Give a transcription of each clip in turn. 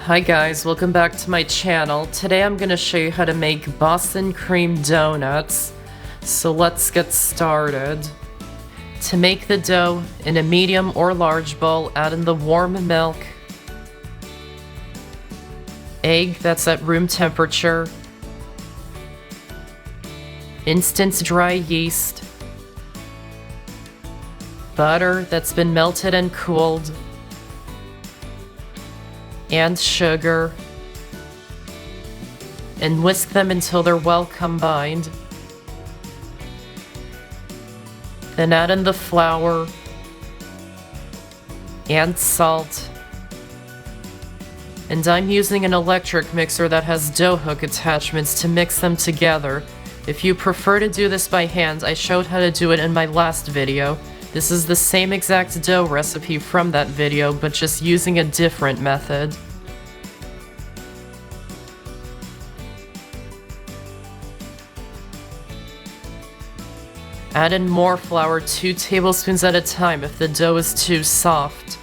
Hi guys, welcome back to my channel. Today I'm going to show you how to make Boston Cream Doughnuts. So let's get started. To make the dough, in a medium or large bowl, add in the warm milk, egg that's at room temperature, instant dry yeast, butter that's been melted and cooled, and sugar, and whisk them until they're well combined. Then add in the flour and salt. And I'm using an electric mixer that has dough hook attachments to mix them together. If you prefer to do this by hand, I showed how to do it in my last video. This is the same exact dough recipe from that video, but just using a different method. Add in more flour, 2 tablespoons at a time if the dough is too soft.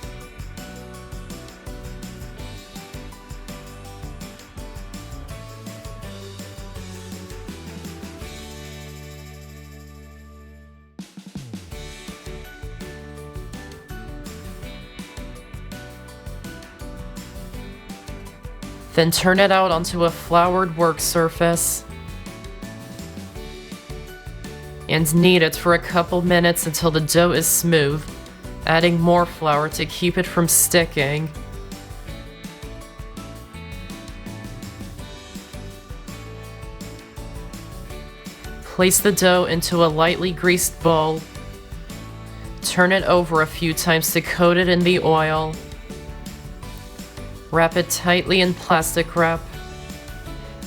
Then turn it out onto a floured work surface and knead it for a couple minutes until the dough is smooth, adding more flour to keep it from sticking. Place the dough into a lightly greased bowl. Turn it over a few times to coat it in the oil. Wrap it tightly in plastic wrap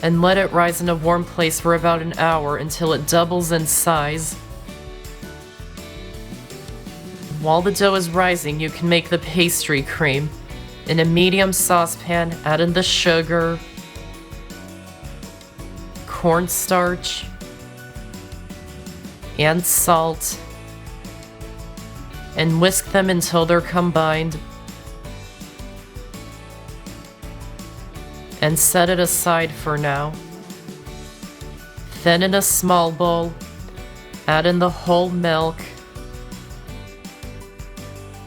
and let it rise in a warm place for about an hour until it doubles in size. While the dough is rising, you can make the pastry cream. In a medium saucepan, add in the sugar, cornstarch, and salt, and whisk them until they're combined. And set it aside for now. Then in a small bowl, add in the whole milk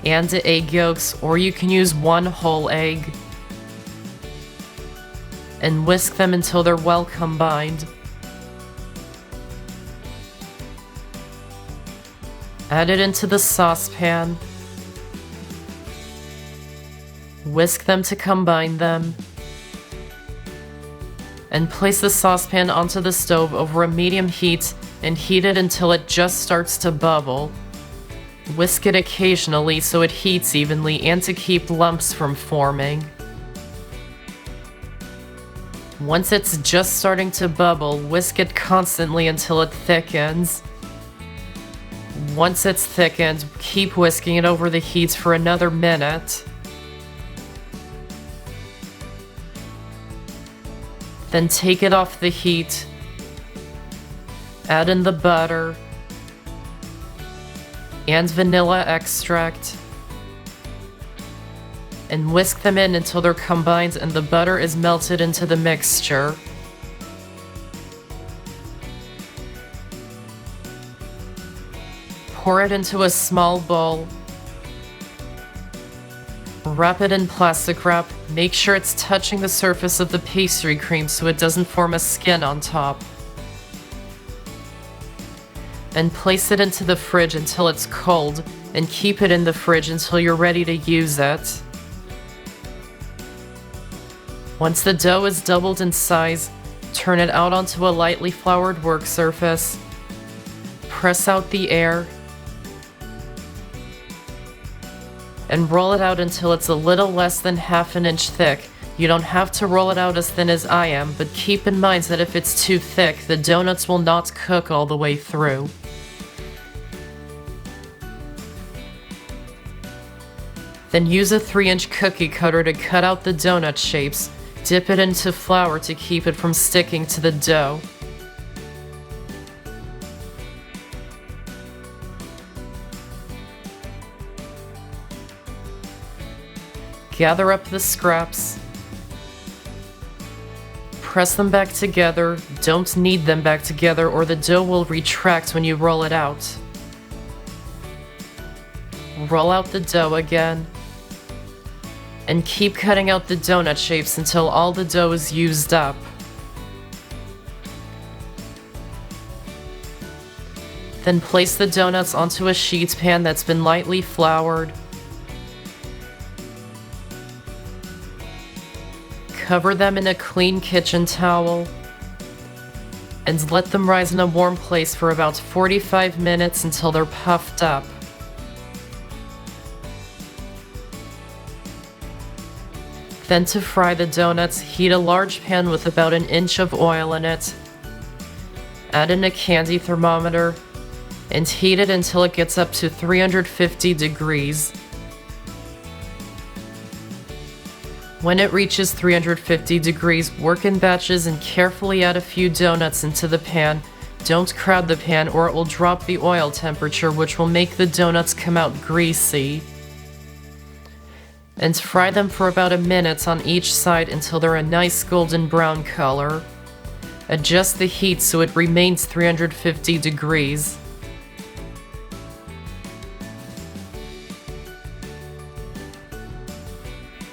and the egg yolks, or you can use 1 whole egg, and whisk them until they're well combined. Add it into the saucepan. Whisk them to combine them. And place the saucepan onto the stove over a medium heat and heat it until it just starts to bubble. Whisk it occasionally so it heats evenly and to keep lumps from forming. Once it's just starting to bubble, whisk it constantly until it thickens. Once it's thickened, keep whisking it over the heat for another minute. Then take it off the heat, add in the butter and vanilla extract, and whisk them in until they're combined and the butter is melted into the mixture. Pour it into a small bowl. Wrap it in plastic wrap. Make sure it's touching the surface of the pastry cream so it doesn't form a skin on top. And place it into the fridge until it's cold, and keep it in the fridge until you're ready to use it. Once the dough is doubled in size, turn it out onto a lightly floured work surface. Press out the air and roll it out until it's a little less than ½ an inch thick. You don't have to roll it out as thin as I am, but keep in mind that if it's too thick, the donuts will not cook all the way through. Then use a 3-inch cookie cutter to cut out the donut shapes. Dip it into flour to keep it from sticking to the dough. Gather up the scraps press them back together. Don't knead them back together or the dough will retract when you roll it out. Roll out the dough again. And keep cutting out the donut shapes until all the dough is used up. Then place the donuts onto a sheet pan that's been lightly floured. Cover them in a clean kitchen towel and let them rise in a warm place for about 45 minutes until they're puffed up. Then to fry the donuts, heat a large pan with about an inch of oil in it. Add in a candy thermometer and heat it until it gets up to 350 degrees. When it reaches 350 degrees, work in batches and carefully add a few donuts into the pan. Don't crowd the pan or it will drop the oil temperature, which will make the donuts come out greasy. And fry them for about a minute on each side until they're a nice golden brown color. Adjust the heat so it remains 350 degrees.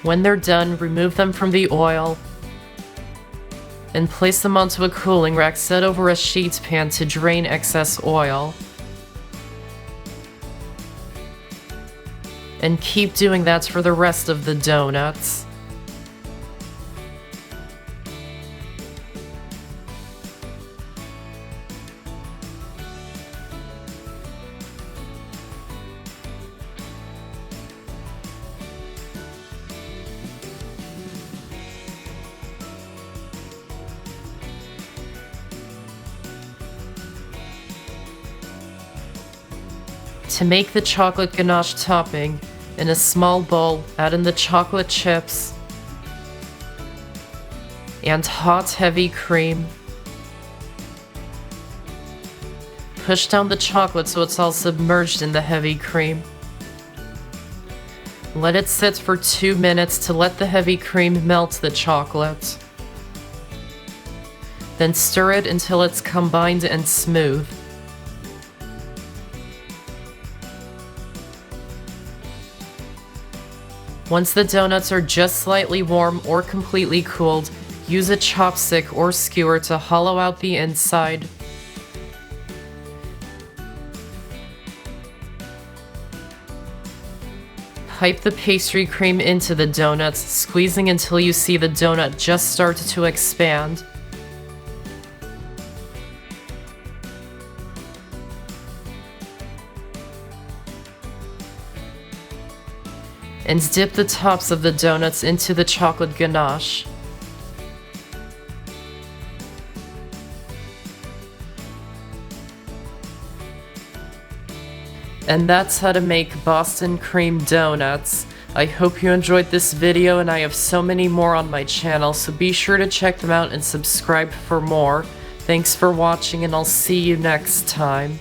When they're done, remove them from the oil and place them onto a cooling rack set over a sheet pan to drain excess oil. And keep doing that for the rest of the donuts. To make the chocolate ganache topping, in a small bowl, add in the chocolate chips and hot heavy cream. Push down the chocolate so it's all submerged in the heavy cream. Let it sit for 2 minutes to let the heavy cream melt the chocolate. Then stir it until it's combined and smooth. Once the donuts are just slightly warm or completely cooled, use a chopstick or skewer to hollow out the inside. Pipe the pastry cream into the donuts, squeezing until you see the donut just start to expand. And dip the tops of the donuts into the chocolate ganache. And that's how to make Boston Cream Doughnuts. I hope you enjoyed this video, and I have so many more on my channel, so be sure to check them out and subscribe for more. Thanks for watching, and I'll see you next time.